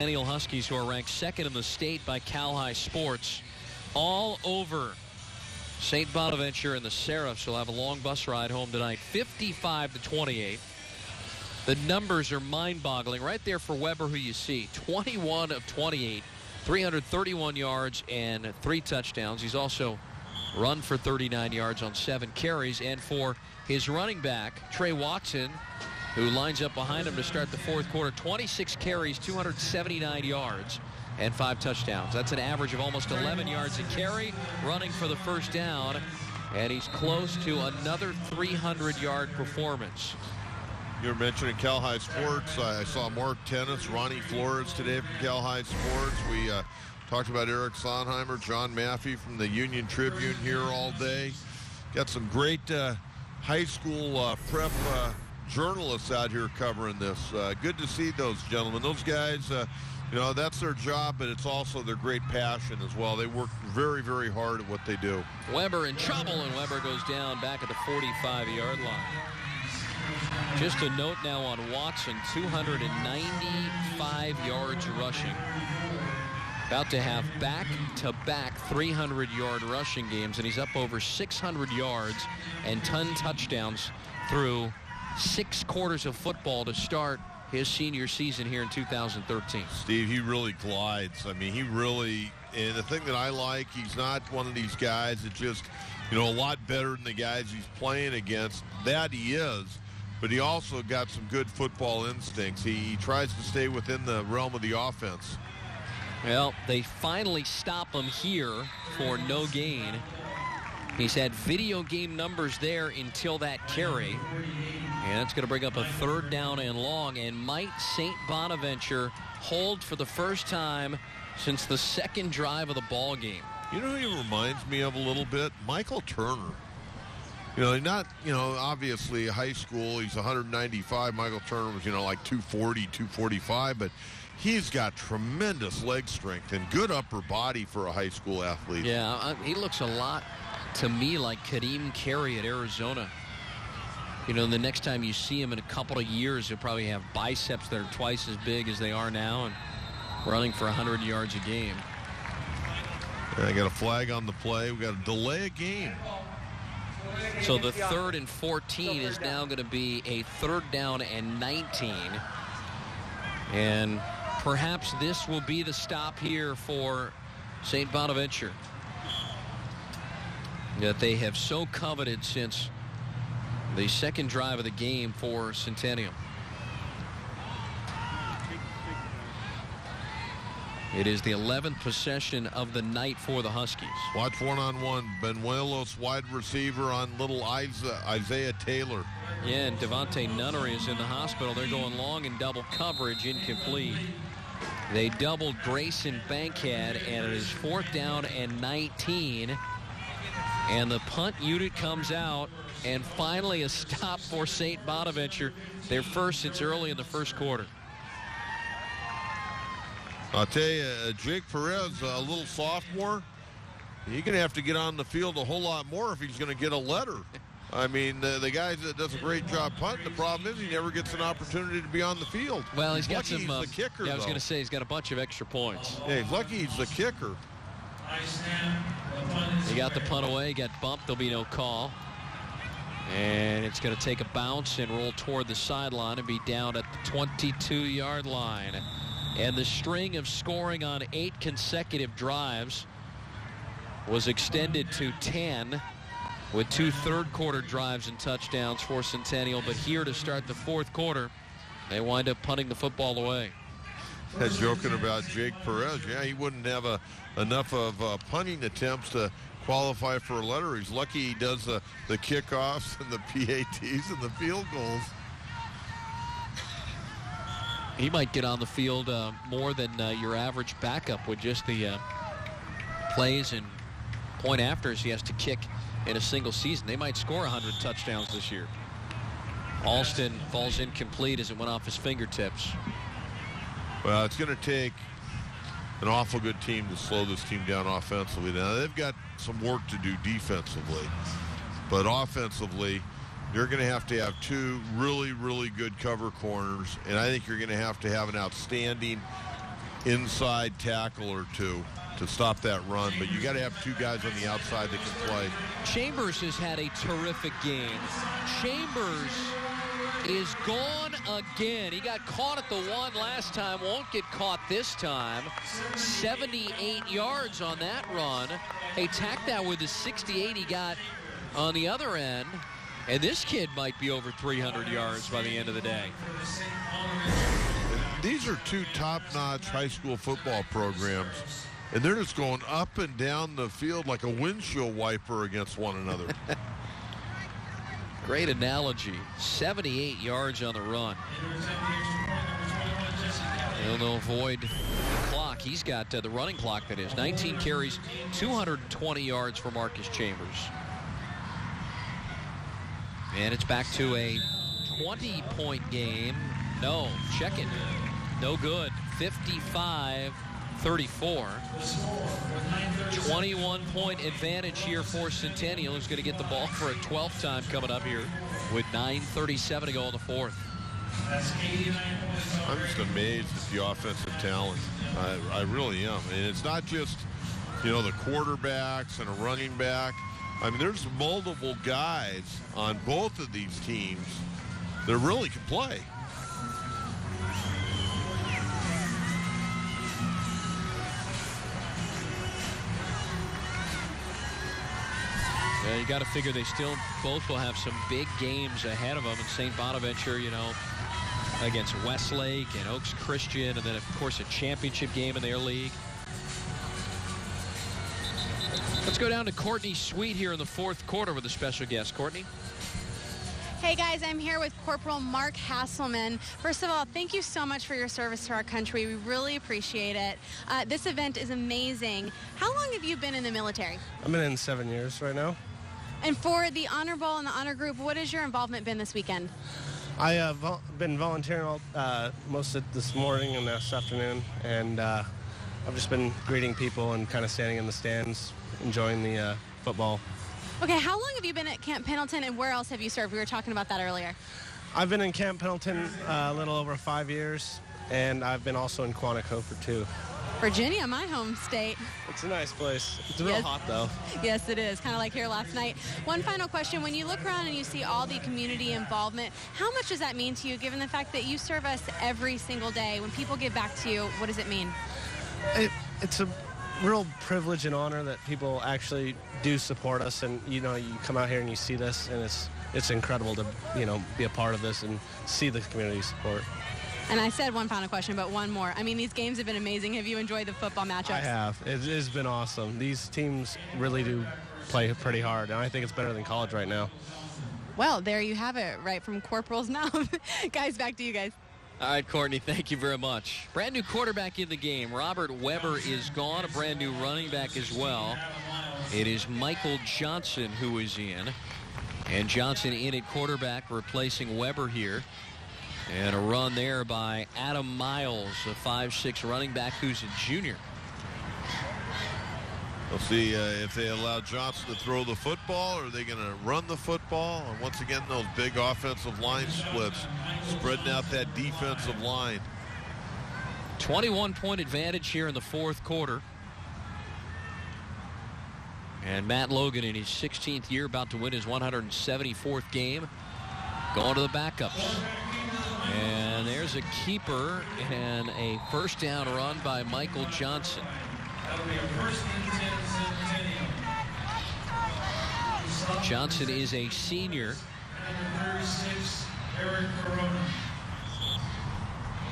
Centennial Huskies, who are ranked second in the state by Cal High Sports, all over St. Bonaventure, and the Seraphs will have a long bus ride home tonight, 55-28. The numbers are mind-boggling right there for Weber, who you see, 21 of 28, 331 yards and 3 touchdowns. He's also run for 39 yards on 7 carries. And for his running back, Trey Watson, who lines up behind him to start the fourth quarter, 26 carries, 279 yards, and 5 touchdowns. That's an average of almost 11 yards a carry, running for the first down, and he's close to another 300-yard performance. You were mentioning Cal High Sports. I saw Mark Tennis, Ronnie Flores today from Cal High Sports. We talked about Eric Sonheimer, John Maffey from the Union Tribune here all day. Got some great high school prep journalists out here covering this. Good to see those gentlemen. Those guys, that's their job, but it's also their great passion as well. They work very, very hard at what they do. Weber in trouble, and Weber goes down back at the 45-yard line. Just a note now on Watson, 295 yards rushing. About to have back-to-back 300-yard rushing games, and he's up over 600 yards and 10 touchdowns through 6 quarters of football to start his senior season here in 2013. Steve, he really glides. I mean, and the thing that I like, he's not one of these guys that just, a lot better than the guys he's playing against. That he is, but he also got some good football instincts. He tries to stay within the realm of the offense. Well, they finally stop him here for no gain. He's had video game numbers there until that carry. And that's going to bring up a 3rd down and long. And might St. Bonaventure hold for the first time since the 2nd drive of the ball game? You know who he reminds me of a little bit? Michael Turner. Obviously high school, he's 195. Michael Turner was, like 240, 245. But he's got tremendous leg strength and good upper body for a high school athlete. Yeah, he looks a lot to me like Kadeem Carey at Arizona. The next time you see him in a couple of years, he'll probably have biceps that are twice as big as they are now and running for 100 yards a game. I got a flag on the play. We got to delay a game. So the 3rd and 14 is now going to be a 3rd down and 19. And perhaps this will be the stop here for St. Bonaventure that they have so coveted since the 2nd drive of the game for Centennial. It is the 11th possession of the night for the Huskies. Watch one-on-one. Benuelos, wide receiver on little Isaiah Taylor. Yeah, and Devontae Nunnery is in the hospital. They're going long in double coverage, incomplete. They doubled Grayson Bankhead, and it is 4th down and 19. And the punt unit comes out, and finally a stop for St. Bonaventure. Their first since early in the first quarter. I'll tell you, Jake Perez, a little sophomore, he's going to have to get on the field a whole lot more if he's going to get a letter. I mean, the guy that does a great job punting, the problem is he never gets an opportunity to be on the field. Well, he's got lucky some. He's the kicker, I was going to say he's got a bunch of extra points. Yeah, he's lucky he's the kicker. He got the punt away, got bumped. There'll be no call. And it's going to take a bounce and roll toward the sideline and be down at the 22-yard line. And the string of scoring on 8 consecutive drives was extended to 10 with 2 third-quarter drives and touchdowns for Centennial. But here to start the 4th quarter, they wind up punting the football away. Joking about Jake Perez. Yeah, he wouldn't have enough of punting attempts to qualify for a letter. He's lucky he does the kickoffs and the PATs and the field goals. He might get on the field more than your average backup with just the plays and point afters he has to kick in a single season. They might score 100 touchdowns this year. Alston falls incomplete as it went off his fingertips. Well, it's going to take an awful good team to slow this team down offensively. Now, they've got some work to do defensively, but offensively, you're going to have 2 really, really good cover corners, and I think you're going to have an outstanding inside tackle or two to stop that run. But you got to have two guys on the outside that can play. Chambers has had a terrific game. Chambers is gone again. He got caught at the one last time, won't get caught this time. 78 yards on that run. He tacked that with the 68 he got on the other end. And this kid might be over 300 yards by the end of the day. These are two top-notch high school football programs, and they're just going up and down the field like a windshield wiper against one another. Great analogy. 78 yards on the run. He'll avoid the clock. He's got the running clock, that is. 19 carries, 220 yards for Marcus Chambers. And it's back to a 20-point game. No, check it. No good. 55-34. 21-point advantage here for Centennial, who's going to get the ball for a 12th time coming up here with 9:37 to go in the fourth. I'm just amazed at the offensive talent. I really am. And it's not just, the quarterbacks and a running back. I mean, there's multiple guys on both of these teams that really can play. Yeah, you got to figure they still both will have some big games ahead of them. And St. Bonaventure, against Westlake and Oaks Christian, and then, of course, a championship game in their league. Let's go down to Courtney Sweet here in the fourth quarter with a special guest. Courtney? Hey guys, I'm here with Corporal Mark Hasselman. First of all, thank you so much for your service to our country. We really appreciate it. This event is amazing. How long have you been in the military? I've been in 7 years right now. And for the Honor Ball and the Honor Group, what has your involvement been this weekend? I have been volunteering most of this morning and this afternoon, and I've just been greeting people and kind of standing in the stands, enjoying the football. Okay, how long have you been at Camp Pendleton, and where else have you served? We were talking about that earlier. I've been in Camp Pendleton a little over 5 years, and I've been also in Quantico for 2. Virginia, my home state. It's a nice place. It's real hot, though. Yes, it is. Kind of like here last night. One final question. When you look around and you see all the community involvement, how much does that mean to you, given the fact that you serve us every single day? When people give back to you, what does it mean? It's a real privilege and honor that people actually do support us, and you come out here and you see this, and it's incredible to be a part of this and see the community support. And I said one final question, but one more. I mean, these games have been amazing. Have you enjoyed the football matchups? I have. It's been awesome. These teams really do play pretty hard, and I think it's better than college right now. Well, there you have it, right from Corporal's mouth. Guys, back to you guys. All right, Courtney, thank you very much. Brand new quarterback in the game. Robert Weber is gone, a brand new running back as well. It is Michael Johnson who is in. And Johnson in at quarterback, replacing Weber here. And a run there by Adam Miles, a 5'6" running back who's a junior. We'll see if they allow Johnson to throw the football, or are they going to run the football? And once again, those big offensive line splits, spreading out that defensive line. 21-point advantage here in the fourth quarter. And Matt Logan in his 16th year, about to win his 174th game, going to the backups. And there's a keeper and a first down run by Michael Johnson. Johnson is a senior.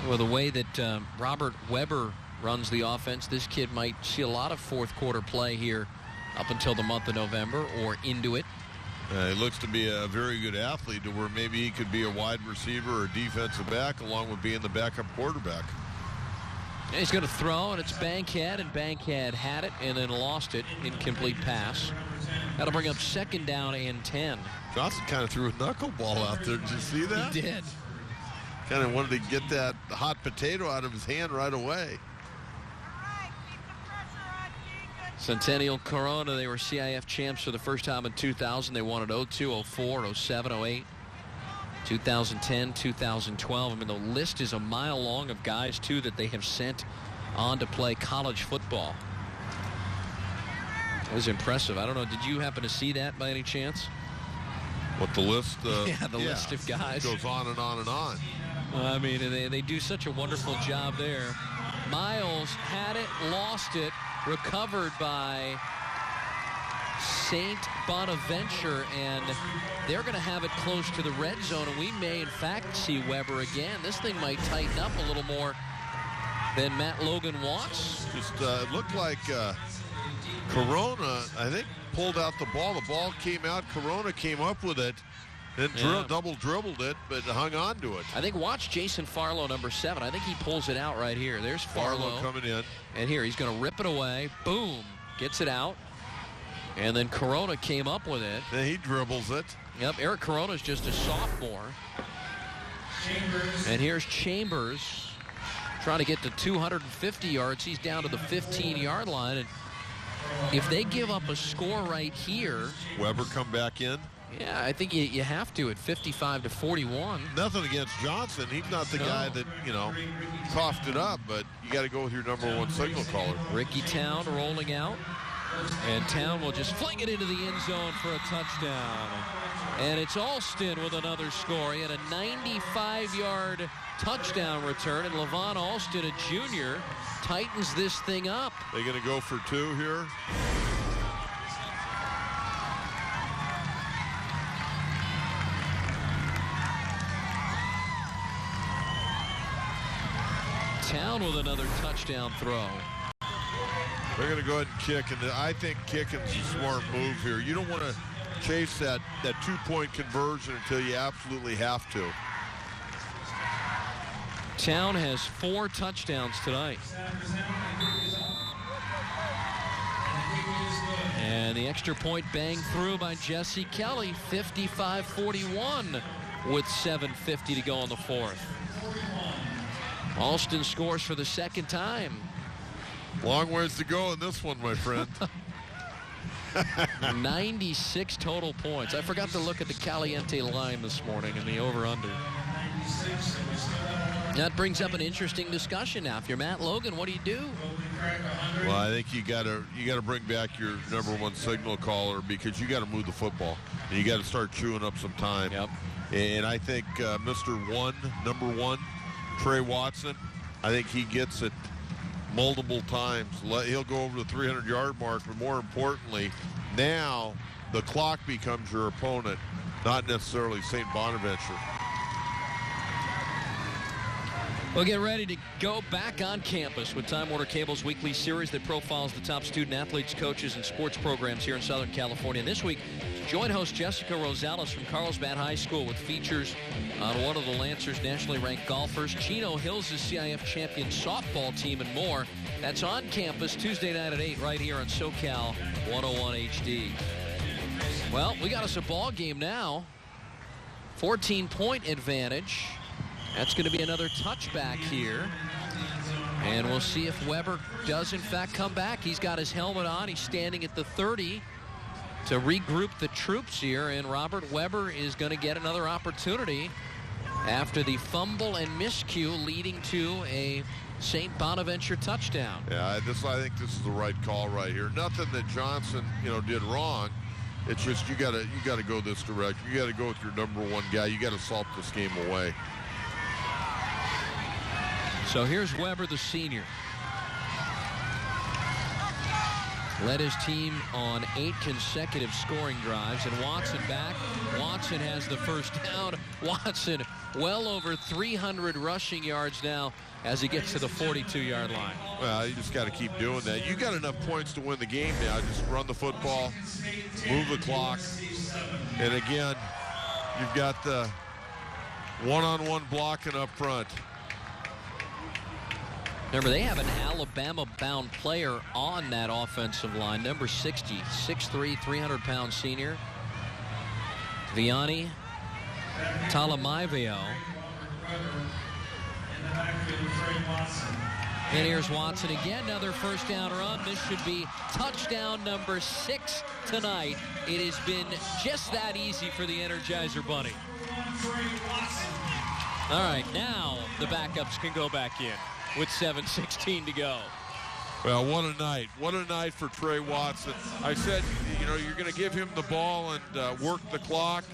Well, the way that Robert Weber runs the offense, this kid might see a lot of fourth quarter play here up until the month of November or into it. He looks to be a very good athlete, to where maybe he could be a wide receiver or defensive back, along with being the backup quarterback. And he's going to throw, and it's Bankhead, and Bankhead had it and then lost it. Incomplete pass. That'll bring up second down and 10. Johnson kind of threw a knuckleball out there. Did you see that? He did. Kind of wanted to get that hot potato out of his hand right away. Centennial Corona, they were CIF champs for the first time in 2000. They won at 02, 04, 07, 08, 2010, 2012. I mean, the list is a mile long of guys, too, that they have sent on to play college football. It was impressive. I don't know, did you happen to see that by any chance? What, the list? The list of guys. It goes on and on and on. I mean, they do such a wonderful job there. Miles had it, lost it, recovered by St. Bonaventure, and they're going to have it close to the red zone, and we may, in fact, see Weber again. This thing might tighten up a little more than Matt Logan wants. Just looked like Corona, I think, pulled out the ball. The ball came out. Corona came up with it, then double dribbled it, but hung on to it. I think watch Jason Farlow, number 7. I think he pulls it out right here. There's Farlow coming in. And here, he's going to rip it away. Boom. Gets it out. And then Corona came up with it. Then he dribbles it. Yep, Eric Corona's just a sophomore. And here's Chambers trying to get to 250 yards. He's down to the 15-yard line. And if they give up a score right here. Weber come back in. Yeah, I think you have to at 55-41. Nothing against Johnson. He's not the guy that, coughed it up, but you got to go with your number 1 signal caller. Ricky Town rolling out. And Town will just fling it into the end zone for a touchdown. And it's Alston with another score. He had a 95-yard touchdown return, and Levon Alston, a junior, tightens this thing up. They going to go for 2 here? Town with another touchdown throw. They're going to go ahead and kick, and I think kicking's a smart move here. You don't want to chase that 2-point conversion until you absolutely have to. Town has 4 touchdowns tonight. And the extra point banged through by Jesse Kelly, 55-41 with 7:50 to go in the 4th. Alston scores for the 2nd time. Long ways to go in this one, my friend. 96 total points. I forgot to look at the Caliente line this morning in the over-under. That brings up an interesting discussion now. If you're Matt Logan, what do you do? Well, I think you got to bring back your number 1 signal caller, because you got to move the football. And you got to start chewing up some time. Yep. And I think number 1, Trey Watson, I think he gets it multiple times. He'll go over the 300-yard mark, but more importantly, now the clock becomes your opponent, not necessarily St. Bonaventure. We'll get ready to go back on campus with Time Warner Cable's weekly series that profiles the top student athletes, coaches, and sports programs here in Southern California. And this week, join host Jessica Rosales from Carlsbad High School with features on one of the Lancers' nationally ranked golfers, Chino Hills' CIF champion softball team, and more. That's on campus Tuesday night at 8 right here on SoCal 101 HD. Well, we got us a ball game now. 14-point advantage. That's going to be another touchback here. And we'll see if Weber does, in fact, come back. He's got his helmet on. He's standing at the 30 to regroup the troops here. And Robert Weber is going to get another opportunity after the fumble and miscue leading to a St. Bonaventure touchdown. Yeah, I think this is the right call right here. Nothing that Johnson, did wrong. It's just you got to go this direction. You got to go with your number 1 guy. You got to salt this game away. So here's Weber, the senior. Led his team on 8 consecutive scoring drives, and Watson back. Watson has the first down. Watson well over 300 rushing yards now as he gets to the 42-yard line. Well, you just got to keep doing that. You got enough points to win the game now. Just run the football, move the clock, and again, you've got the one-on-one blocking up front. Remember, they have an Alabama-bound player on that offensive line, number 60, 6'3", 300-pound senior, Vianney Talamaiveo. And here's Watson again, another first down run. This should be touchdown number 6 tonight. It has been just that easy for the Energizer Bunny. All right, now the backups can go back in. with 7:16 to go. Well, what a night. What a night for Trey Watson. I said, you're going to give him the ball and work the clock.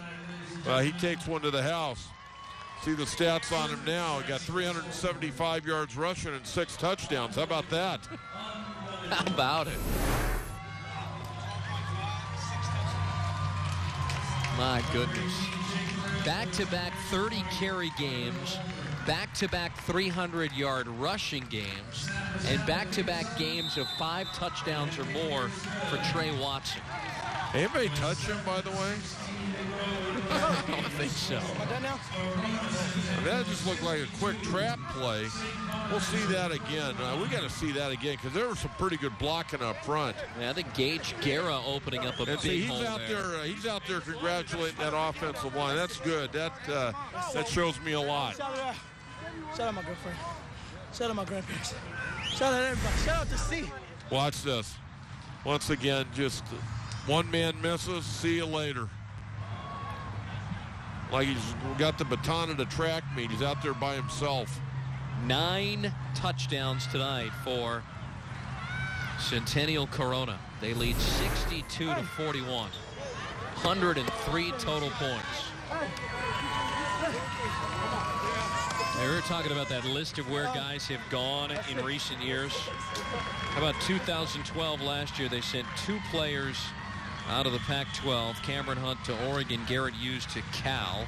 He takes one to the house. See the stats on him now. He got 375 yards rushing and 6 touchdowns. How about that? How about it? My goodness. Back-to-back 30-carry games, back-to-back 300-yard rushing games, and back-to-back games of 5 touchdowns or more for Trey Watson. Anybody touch him, by the way? I don't think so. That just looked like a quick trap play. We'll see that again. We got to see that again because there was some pretty good blocking up front. Yeah, I think Gage Guerra opening up a big hole there. He's out there congratulating that offensive line. That's good. That shows me a lot. Shout out my girlfriend. Shout out my grandparents. Shout out everybody. Shout out to C. Watch this. Once again, just one man misses. See you later. Like he's got the baton at a track meet. He's out there by himself. 9 touchdowns tonight for Centennial Corona. They lead 62-41. 103 total points. We were talking about that list of where guys have gone in recent years. How about 2012 last year? They sent 2 players out of the Pac-12. Cameron Hunt to Oregon, Garrett Hughes to Cal.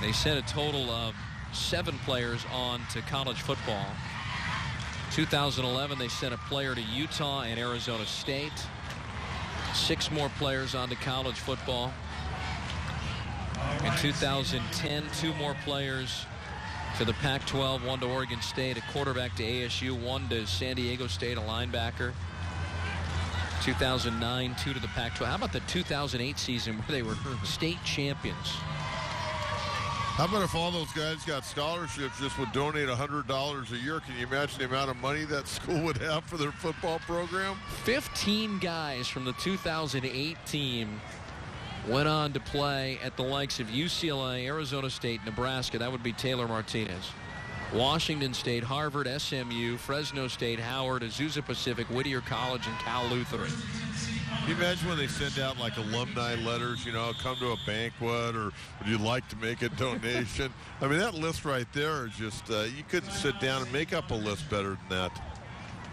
They sent a total of 7 players on to college football. 2011, they sent a player to Utah and Arizona State. 6 more players on to college football. In 2010, 2 more players to the Pac-12, 1 to Oregon State, a quarterback to ASU, 1 to San Diego State, a linebacker. 2009, 2 to the Pac-12. How about the 2008 season where they were state champions? How about if all those guys got scholarships, just would donate $100 a year? Can you imagine the amount of money that school would have for their football program? 15 guys from the 2008 team went on to play at the likes of UCLA, Arizona State, Nebraska. That would be Taylor Martinez. Washington State, Harvard, SMU, Fresno State, Howard, Azusa Pacific, Whittier College, and Cal Lutheran. Can you imagine when they send out like alumni letters, come to a banquet, or would you like to make a donation? I mean, that list right there is just, you couldn't sit down and make up a list better than that.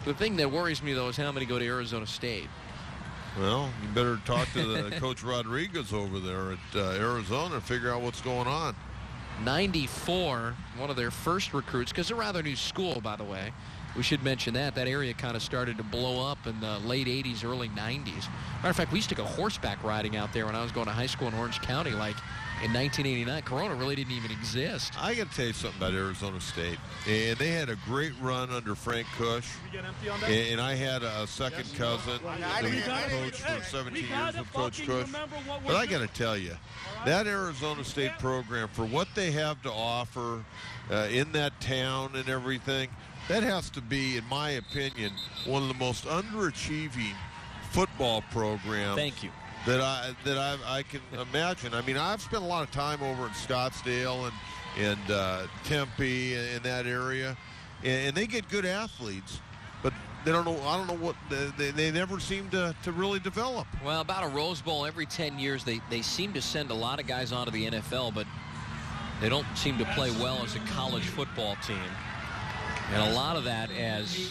The thing that worries me, though, is how many go to Arizona State. Well, you better talk to the Coach Rodriguez over there at Arizona and figure out what's going on. 94, one of their first recruits, because they're a rather new school, by the way. We should mention that. That area kind of started to blow up in the late 80s, early 90s. Matter of fact, we used to go horseback riding out there when I was going to high school in Orange County, like in 1989. Corona really didn't even exist. I got to tell you something about Arizona State. And they had a great run under Frank Kush. And I had a second cousin that coached for 17 years with Coach Kush. But I got to tell you, that Arizona State program, for what they have to offer in that town and everything, that has to be, in my opinion, one of the most underachieving football programs. Thank you. That I can imagine. I mean, I've spent a lot of time over in Scottsdale and Tempe in that area, and they get good athletes, but they don't know. I don't know what they never seem to really develop. Well, about a Rose Bowl every 10 years, they seem to send a lot of guys onto the NFL, but they don't seem to play well as a college football team. And a lot of that as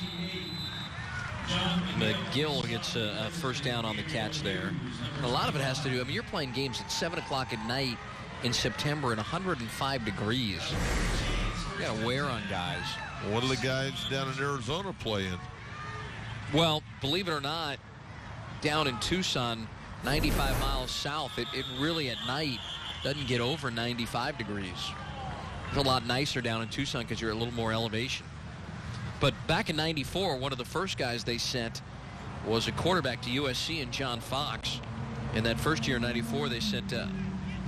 McGill gets a first down on the catch there. And a lot of it has to do, I mean, you're playing games at 7 o'clock at night in September in 105 degrees. You got to wear on guys. What do the guys down in Arizona play in? Well, believe it or not, down in Tucson, 95 miles south, it really at night doesn't get over 95 degrees. It's a lot nicer down in Tucson because you're a little more elevation. But back in 94, one of the first guys they sent was a quarterback to USC and John Fox. In that first year in 94, they sent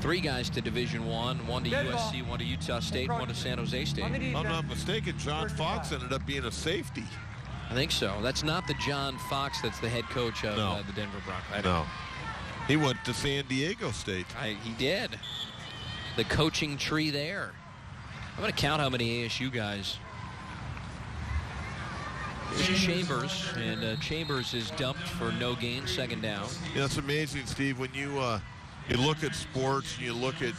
3 guys to Division I, 1 to USC, 1 to Utah State, 1 to San Jose State. If I'm not mistaken, John Fox ended up being a safety. I think so. That's not the John Fox that's the head coach of the Denver Broncos. No. He went to San Diego State. He did. The coaching tree there. I'm going to count how many ASU guys Here's Chambers, and Chambers is dumped for no gain, second down. Yeah, it's amazing, Steve, when you look at sports, you look at,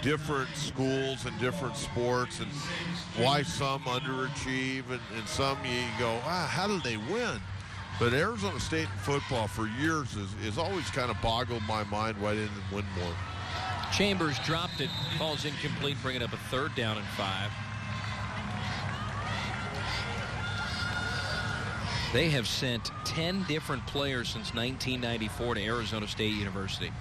different schools and different sports and why some underachieve and some you go, how did they win? But Arizona State in football for years is always kind of boggled my mind why they didn't win more. Chambers dropped it, falls incomplete, bringing up a third down and 5. They have sent 10 different players since 1994 to Arizona State University.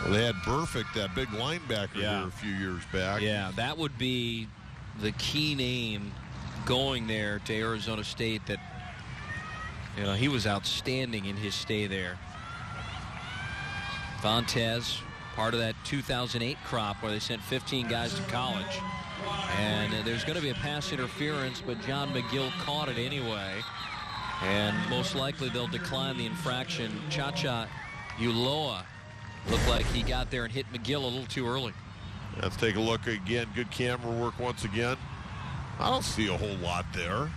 Well, they had Burfict, that big linebacker here a few years back. Yeah, that would be the key name going there to Arizona State. That he was outstanding in his stay there. Fontes, part of that 2008 crop where they sent 15 guys to college. And there's going to be a pass interference, but John McGill caught it anyway. And most likely they'll decline the infraction. Chacha Uloa looked like he got there and hit McGill a little too early. Let's take a look again. Good camera work once again. I don't see a whole lot there.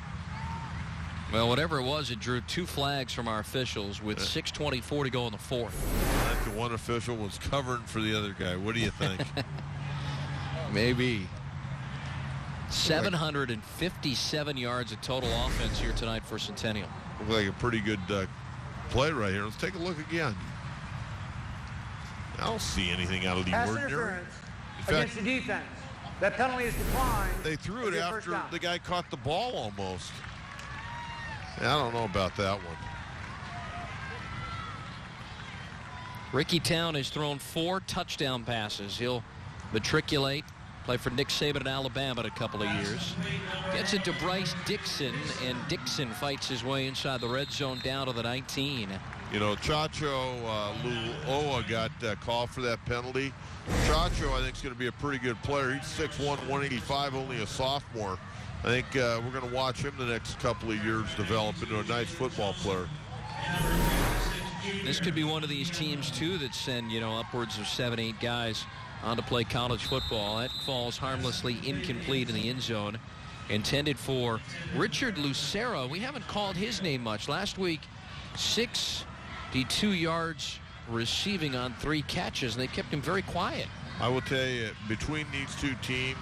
Well, whatever it was, it drew 2 flags from our officials with 6:24 to go in the fourth. I think the one official was covering for the other guy. What do you think? Maybe. 757 yards of total offense here tonight for Centennial. Looks like a pretty good play right here. Let's take a look again. I don't see anything out of the ordinary. In fact, against the defense. That penalty is declined. They threw it after the guy caught the ball almost. Yeah, I don't know about that one. Ricky Town has thrown 4 touchdown passes. He'll matriculate, play for Nick Saban in Alabama in a couple of years. Gets it to Bryce Dixon, and Dixon fights his way inside the red zone down to the 19. Chacho Luoa got called for that penalty. Chacho, I think, is going to be a pretty good player. He's 6'1", 185, only a sophomore. I think we're going to watch him the next couple of years develop into a nice football player. This could be one of these teams, too, that send, upwards of 7-8 guys on to play college football. That falls harmlessly incomplete in the end zone. Intended for Richard Lucero. We haven't called his name much. Last week, 62 yards receiving on 3 catches, and they kept him very quiet. I will tell you, between these two teams,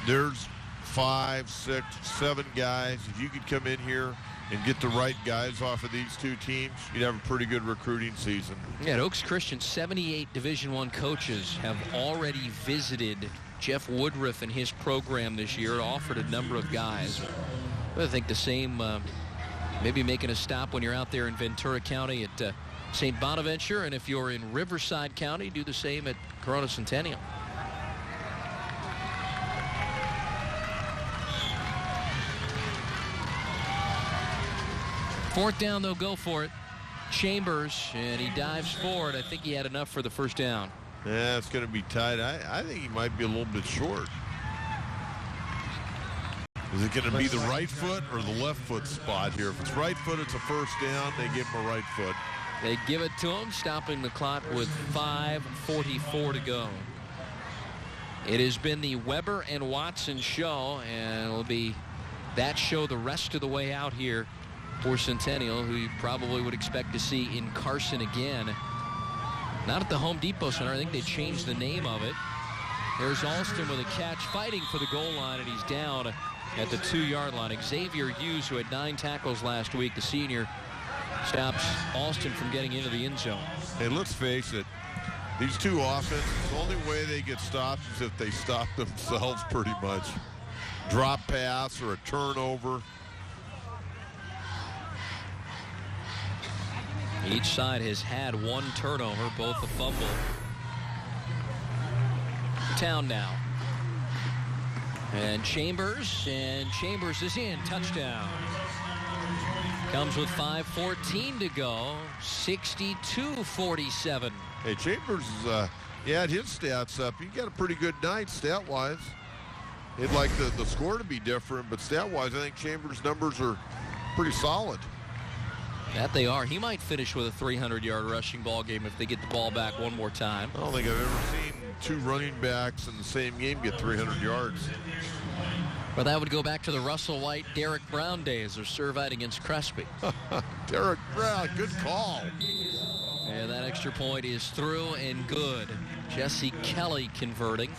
there's 5, 6, 7 guys. If you could come in here and get the right guys off of these two teams, you'd have a pretty good recruiting season. Yeah, at Oaks Christian, 78 Division I coaches have already visited Jeff Woodruff and his program this year, offered a number of guys. I think the same, maybe making a stop when you're out there in Ventura County at St. Bonaventure, and if you're in Riverside County, do the same at Corona Centennial. Fourth down, they'll go for it. Chambers, and he dives forward. I think he had enough for the first down. Yeah, it's going to be tight. I think he might be a little bit short. Is it going to be the right foot or the left foot spot here? If it's right foot, it's a first down. They give him a right foot. They give it to him, stopping the clock with 5:44 to go. It has been the Weber and Watson show, and it'll be that show the rest of the way out here for Centennial, who you probably would expect to see in Carson again. Not at the Home Depot Center. I think they changed the name of it. There's Alston with a catch, fighting for the goal line, and he's down at the 2-yard line. Xavier Hughes, who had 9 tackles last week, the senior, stops Alston from getting into the end zone. Hey, let's face it. These two offenses, the only way they get stopped is if they stop themselves pretty much. Drop pass or a turnover. Each side has had 1 turnover, both a fumble. Town now. And Chambers is in. Touchdown. Comes with 5:14 to go. 62-47. Hey, Chambers had his stats up. He got a pretty good night stat-wise. He'd like the score to be different, but stat-wise, I think Chambers' numbers are pretty solid. That they are. He might finish with a 300-yard rushing ball game if they get the ball back one more time. I don't think I've ever seen two running backs in the same game get 300 yards. But that would go back to the Russell White, Derek Brown days of Servite against Crespi. Derek Brown, good call. And that extra point is through and good. Jesse Kelly converting.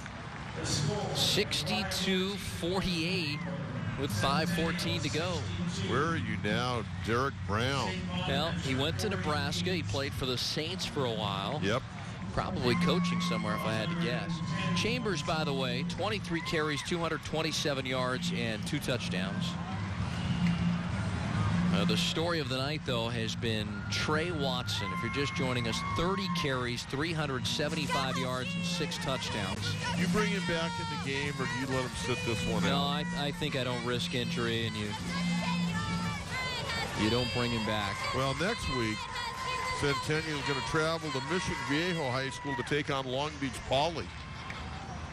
62-48 with 5:14 to go. Where are you now, Derek Brown? Well, he went to Nebraska. He played for the Saints for a while. Yep. Probably coaching somewhere if I had to guess. Chambers, by the way, 23 carries, 227 yards, and 2 touchdowns. The story of the night, though, has been Trey Watson. If you're just joining us, 30 carries, 375 yards, and 6 touchdowns. You bring him back in the game, or do you let him sit this one No, out? I think I don't risk injury, and you don't bring him back. Well, next week, Centennial is going to travel to Mission Viejo High School to take on Long Beach Poly.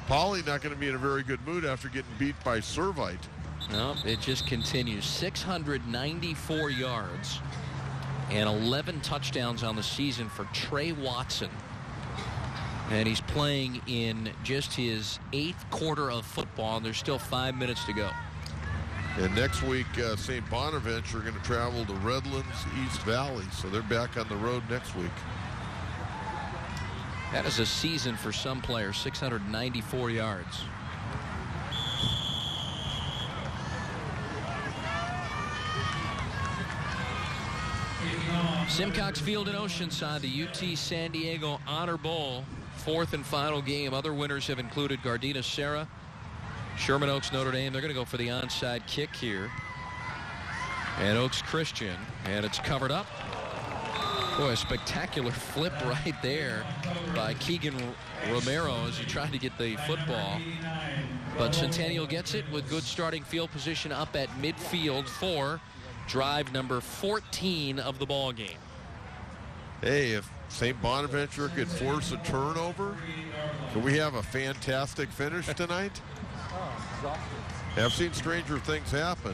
Poly not going to be in a very good mood after getting beat by Servite. No, it just continues. 694 yards and 11 touchdowns on the season for Trey Watson. And he's playing in just his 8th quarter of football, and there's still 5 minutes to go. And next week, St. Bonaventure are going to travel to Redlands, East Valley. So they're back on the road next week. That is a season for some players, 694 yards. Simcox Field in Oceanside, the UT San Diego Honor Bowl, 4th and final game. Other winners have included Gardena Serra, Sherman Oaks, Notre Dame. They're going to go for the onside kick here. And Oaks Christian, and it's covered up. Boy, a spectacular flip right there by Keegan Romero as he tried to get the football. But Centennial gets it with good starting field position up at midfield for drive number 14 of the ball game. Hey, if St. Bonaventure could force a turnover, could we have a fantastic finish tonight? I've seen stranger things happen.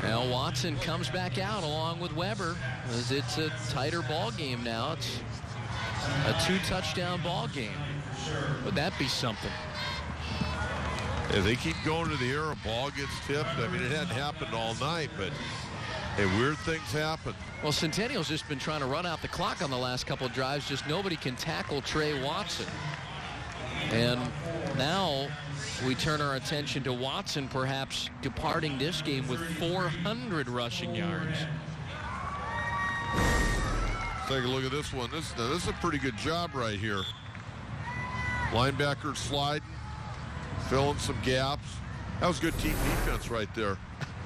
Now Watson comes back out along with Weber as it's a tighter ball game now. It's a 2-touchdown ball game. Would that be something? If they keep going to the air, a ball gets tipped. I mean, it hadn't happened all night, but hey, weird things happen. Well, Centennial's just been trying to run out the clock on the last couple of drives. Just nobody can tackle Trey Watson. And now we turn our attention to Watson perhaps departing this game with 400 rushing yards. Take a look at this one. This is a pretty good job right here. Linebacker sliding, filling some gaps. That was good team defense right there.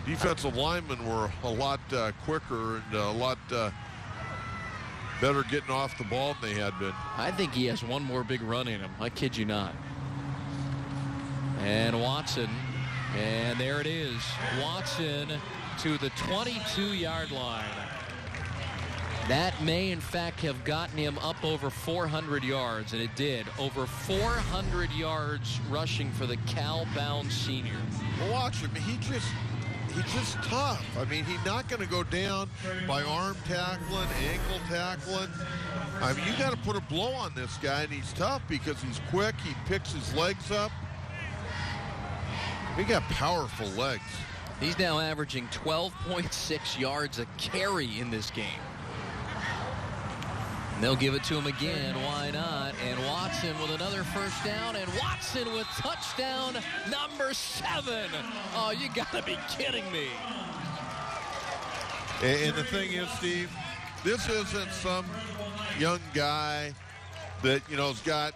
Defensive linemen were a lot quicker and a lot better getting off the ball than they had been. I think he has one more big run in him. I kid you not. And Watson, and there it is. Watson to the 22-yard line. That may, in fact, have gotten him up over 400 yards, and it did. Over 400 yards rushing for the Cal-bound senior. Well, watch him. He's just tough. I mean, he's not going to go down by arm tackling, ankle tackling. I mean, you got to put a blow on this guy, and he's tough because he's quick. He picks his legs up. He got powerful legs. He's now averaging 12.6 yards a carry in this game. And they'll give it to him again. Why not? And Watson with another first down. And Watson with touchdown number 7. Oh, you got to be kidding me. And the thing is, Steve, this isn't some young guy that, has got,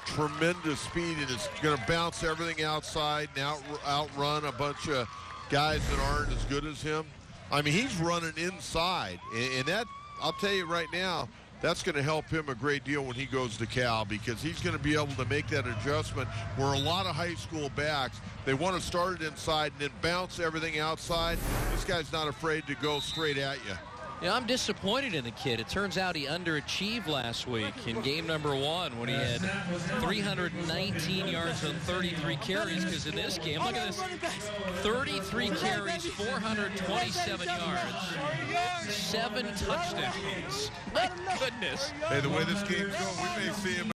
tremendous speed and is going to bounce everything outside and outrun a bunch of guys that aren't as good as him. I mean, he's running inside. And that, I'll tell you right now, that's going to help him a great deal when he goes to Cal because he's going to be able to make that adjustment where a lot of high school backs, they want to start it inside and then bounce everything outside. This guy's not afraid to go straight at you. Yeah, I'm disappointed in the kid. It turns out he underachieved last week in game number 1 when he had 319 yards on 33 carries, because in this game, look at this, 33 carries, 427 yards, 7 touchdowns. My goodness. Hey, the way this game's going, we may see him